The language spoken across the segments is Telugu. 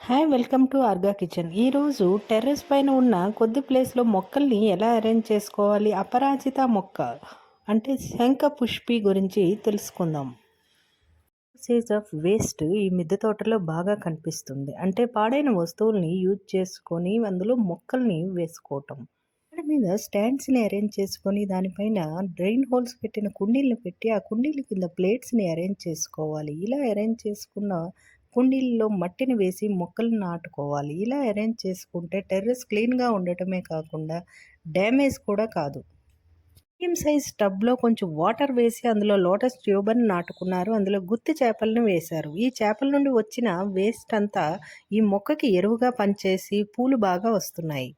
Hi welcome to Orga kitchen. ఈరోజు టెర్రస్ పైన ఉన్న కొద్ది ప్లేస్లో మొక్కల్ని ఎలా అరేంజ్ చేసుకోవాలి, అపరాజిత మొక్క అంటే శంఖ పుష్పి గురించి తెలుసుకుందాం. యూసేజ్ ఆఫ్ వేస్ట్ ఈ మిద్దె తోటలో బాగా కనిపిస్తుంది. అంటే పాడైన వస్తువుల్ని యూజ్ చేసుకొని అందులో మొక్కల్ని వేసుకోవటం. దాని మీద స్టాండ్స్ని అరేంజ్ చేసుకొని దానిపైన డ్రైన్ హోల్స్ పెట్టిన కుండీలను పెట్టి ఆ కుండీల కింద ప్లేట్స్ని అరేంజ్ చేసుకోవాలి. ఇలా అరేంజ్ చేసుకున్న కుండీల్లో మట్టిని వేసి మొక్కలు నాటుకోవాలి. ఇలా అరేంజ్ చేసుకుంటే టెర్రస్ క్లీన్గా ఉండటమే కాకుండా డ్యామేజ్ కూడా కాదు. మీడియం సైజ్ టబ్లో కొంచెం వాటర్ వేసి అందులో లోటస్ ట్యూబర్ని నాటుకున్నారు. అందులో గుత్తి చేపలను వేశారు. ఈ చేపల నుండి వచ్చిన వేస్ట్ అంతా ఈ మొక్కకి ఎరువుగా పనిచేసి పూలు బాగా వస్తున్నాయి.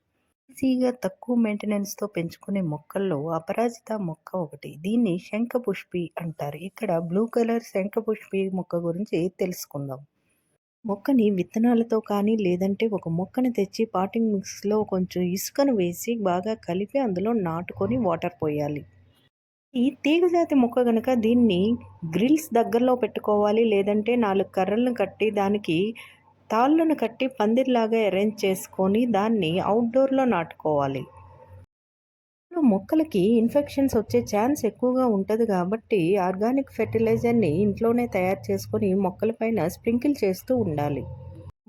ఈజీగా తక్కువ మెయింటెనెన్స్తో పెంచుకునే మొక్కల్లో అపరాజిత మొక్క ఒకటి. దీన్ని శంఖపుష్పి అంటారు. ఇక్కడ బ్లూ కలర్ శంఖపుష్పి మొక్క గురించి తెలుసుకుందాం. మొక్కని విత్తనాలతో కానీ లేదంటే ఒక మొక్కని తెచ్చి పాటింగ్ మిక్స్లో కొంచెం ఇసుకను వేసి బాగా కలిపి అందులో నాటుకొని వాటర్ పోయాలి. ఈ తీగజాతి మొక్క కనుక దీన్ని గ్రిల్స్ దగ్గరలో పెట్టుకోవాలి. లేదంటే 4 కర్రలను కట్టి దానికి తాళ్ళను కట్టి పందిర్లాగా అరేంజ్ చేసుకొని దాన్ని అవుట్డోర్లో నాటుకోవాలి. మొక్కలకి ఇన్ఫెక్షన్స్ వచ్చే ఛాన్స్ ఎక్కువగా ఉంటుంది కాబట్టి ఆర్గానిక్ ఫెర్టిలైజర్ని ఇంట్లోనే తయారు చేసుకొని మొక్కలపైన స్ప్రింకిల్ చేస్తూ ఉండాలి.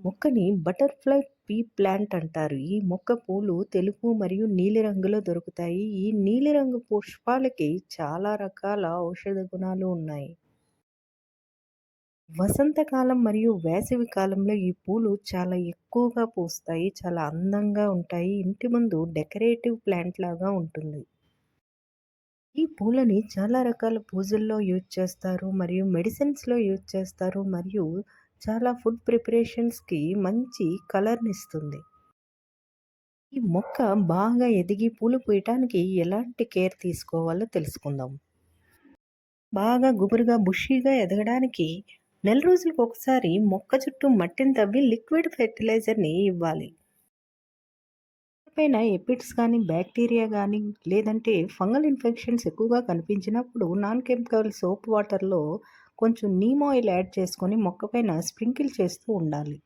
మొక్కని బటర్ఫ్లై పీ ప్లాంట్ అంటారు. ఈ మొక్క పూలు తెలుపు మరియు నీలిరంగులో దొరుకుతాయి. ఈ నీలిరంగు పుష్పాలకి చాలా రకాల ఔషధ గుణాలు ఉన్నాయి. వసంతకాలం మరియు వేసవి కాలంలో ఈ పూలు చాలా ఎక్కువగా పూస్తాయి. చాలా అందంగా ఉంటాయి. ఇంటి ముందు డెకరేటివ్ ప్లాంట్ లాగా ఉంటుంది. ఈ పూలని చాలా రకాల పూజల్లో యూజ్ చేస్తారు మరియు మెడిసిన్స్లో యూజ్ చేస్తారు మరియు చాలా ఫుడ్ ప్రిపరేషన్స్కి మంచి కలర్ని ఇస్తుంది. ఈ మొక్క బాగా ఎదిగి పూలు పూయటానికి ఎలాంటి కేర్ తీసుకోవాలో తెలుసుకుందాం. బాగా గుబురుగా బుషీగా ఎదగడానికి నెల రోజులకు ఒకసారి మొక్క చుట్టూ మట్టిని తవ్వి లిక్విడ్ ఫెర్టిలైజర్ని ఇవ్వాలి. పైన ఎపిడ్స్ కానీ బ్యాక్టీరియా కానీ లేదంటే ఫంగల్ ఇన్ఫెక్షన్స్ ఎక్కువగా కనిపించినప్పుడు నాన్ కెమికల్ సోప్ వాటర్లో కొంచెం నీమ్ ఆయిల్ యాడ్ చేసుకొని మొక్కపైన స్ప్రింకిల్ చేస్తూ ఉండాలి.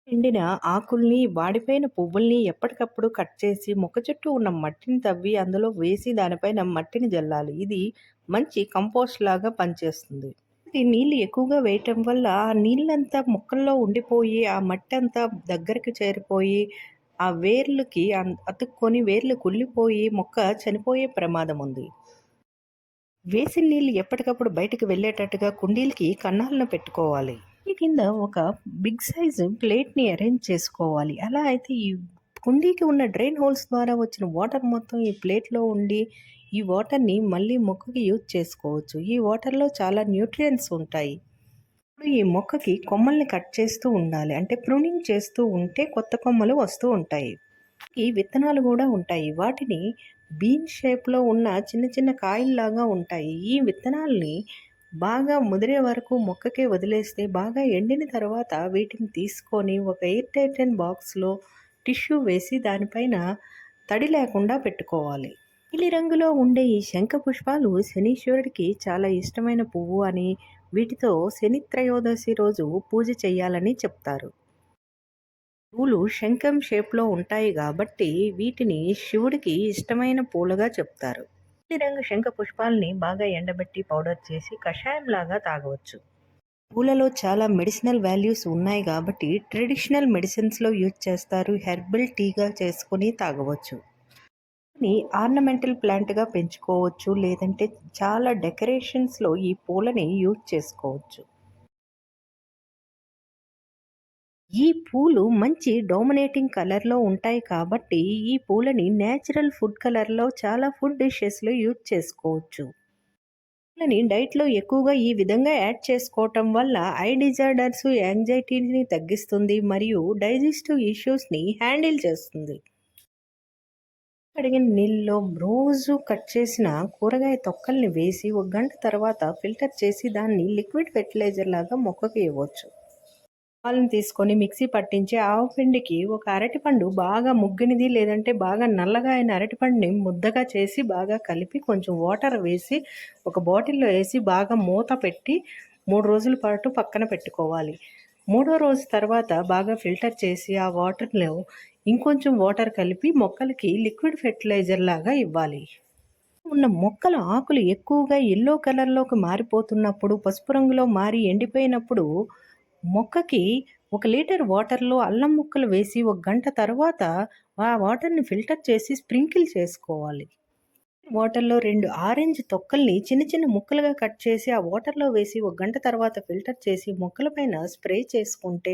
ఎండిన ఆకుల్ని వాడిపోయిన పువ్వుల్ని ఎప్పటికప్పుడు కట్ చేసి మొక్క చుట్టూ ఉన్న మట్టిని తవ్వి అందులో వేసి దానిపైన మట్టిని జల్లాలి. ఇది మంచి కంపోస్ట్ లాగా పనిచేస్తుంది. ఈ నీళ్ళు ఎక్కువగా వేయటం వల్ల ఆ నీళ్ళంతా మొక్కల్లో ఉండిపోయి ఆ మట్టి అంతా దగ్గరికి చేరిపోయి ఆ వేర్లకి అతుక్కొని వేర్లు కుళ్ళిపోయి మొక్క చనిపోయే ప్రమాదం ఉంది. వేసిన నీళ్ళు ఎప్పటికప్పుడు బయటకు వెళ్ళేటట్టుగా కుండీలకి కన్నాలను పెట్టుకోవాలి. ఈ కింద ఒక బిగ్ సైజు ప్లేట్ని అరేంజ్ చేసుకోవాలి. అలా అయితే ఈ కుండీకి ఉన్న డ్రైన్ హోల్స్ ద్వారా వచ్చిన వాటర్ మొత్తం ఈ ప్లేట్లో ఉండి ఈ వాటర్ని మళ్ళీ మొక్కకి యూజ్ చేసుకోవచ్చు. ఈ వాటర్లో చాలా న్యూట్రియంట్స్ ఉంటాయి. ఇప్పుడు ఈ మొక్కకి కొమ్మల్ని కట్ చేస్తూ ఉండాలి. అంటే ప్రూనింగ్ చేస్తూ ఉంటే కొత్త కొమ్మలు వస్తూ ఉంటాయి. ఈ విత్తనాలు కూడా ఉంటాయి. వాటిని బీన్ షేప్లో ఉన్న చిన్న చిన్న కాయల్లాగా ఉంటాయి. ఈ విత్తనాల్ని బాగా ముదిరే వరకు మొక్కకే వదిలేస్తే బాగా ఎండిన తర్వాత వీటిని తీసుకొని ఒక ఎయిర్ టైటన్ బాక్స్లో టిష్యూ వేసి దానిపైన తడి లేకుండా పెట్టుకోవాలి. నీలి రంగులో ఉండే ఈ శంఖ పుష్పాలు శనీశ్వరుడికి చాలా ఇష్టమైన పువ్వు అని, వీటితో శని త్రయోదశి రోజు పూజ చేయాలని చెప్తారు. పూలు శంఖం షేప్లో ఉంటాయి కాబట్టి వీటిని శివుడికి ఇష్టమైన పూలుగా చెప్తారు. నీలిరంగు శంఖ పుష్పాలని బాగా ఎండబెట్టి పౌడర్ చేసి కషాయంలాగా తాగవచ్చు. పూలలో చాలా మెడిసినల్ వాల్యూస్ ఉన్నాయి కాబట్టి ట్రెడిషనల్ మెడిసిన్స్లో యూజ్ చేస్తారు. హెర్బల్ టీగా చేసుకుని తాగవచ్చు. ఆర్నమెంటల్ ప్లాంట్గా పెంచుకోవచ్చు. లేదంటే చాలా డెకరేషన్స్లో ఈ పూలని యూజ్ చేసుకోవచ్చు. ఈ పూలు మంచి డామినేటింగ్ కలర్లో ఉంటాయి కాబట్టి ఈ పూలని న్యాచురల్ ఫుడ్ కలర్లో చాలా ఫుడ్ డిషెస్లో యూజ్ చేసుకోవచ్చు. పూలని డైట్లో ఎక్కువగా ఈ విధంగా యాడ్ చేసుకోవటం వల్ల ఐ డిజార్డర్స్, యాంగ్జైటీని తగ్గిస్తుంది మరియు డైజెస్టివ్ ఇష్యూస్ని హ్యాండిల్ చేస్తుంది. కడిగిన నీళ్ళలో రోజు కట్ చేసిన కూరగాయ తొక్కల్ని వేసి 1 గంట తర్వాత ఫిల్టర్ చేసి దాన్ని లిక్విడ్ ఫెర్టిలైజర్ లాగా మొక్కకి ఇవ్వచ్చు. పాలను తీసుకొని మిక్సీ పట్టించి ఆవు పిండికి ఒక అరటిపండు బాగా ముగ్గినది లేదంటే బాగా నల్లగా అయిన అరటిపండుని ముద్దగా చేసి బాగా కలిపి కొంచెం వాటర్ వేసి ఒక బాటిల్లో వేసి బాగా మూత పెట్టి 3 రోజుల పాటు పక్కన పెట్టుకోవాలి. మూడో రోజు తర్వాత బాగా ఫిల్టర్ చేసి ఆ వాటర్లో ఇంకొంచెం వాటర్ కలిపి మొక్కలకి లిక్విడ్ ఫెర్టిలైజర్ లాగా ఇవ్వాలి. ఉన్న మొక్కల ఆకులు ఎక్కువగా యెల్లో కలర్లోకి మారిపోతున్నప్పుడు, పసుపు రంగులో మారి ఎండిపోయినప్పుడు మొక్కకి 1 లీటర్ వాటర్లో అల్లం ముక్కలు వేసి 1 గంట తర్వాత ఆ వాటర్ని ఫిల్టర్ చేసి స్ప్రింకిల్ చేసుకోవాలి. వాటర్లో 2 ఆరెంజ్ తొక్కల్ని చిన్న చిన్న ముక్కలుగా కట్ చేసి ఆ వాటర్లో వేసి 1 గంట తర్వాత ఫిల్టర్ చేసి మొక్కల పైన స్ప్రే చేసుకుంటే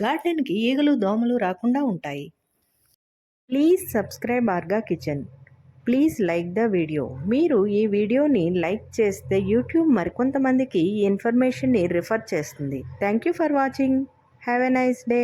గార్డెన్కి ఈగలు దోమలు రాకుండా ఉంటాయి. Please subscribe Orga kitchen. Please like the video. మీరు ఈ వీడియోని లైక్ చేస్తే యూట్యూబ్ మరికొంతమందికి ఈ ఇన్ఫర్మేషన్ని రిఫర్ చేస్తుంది. Thank you for watching. Have a nice day.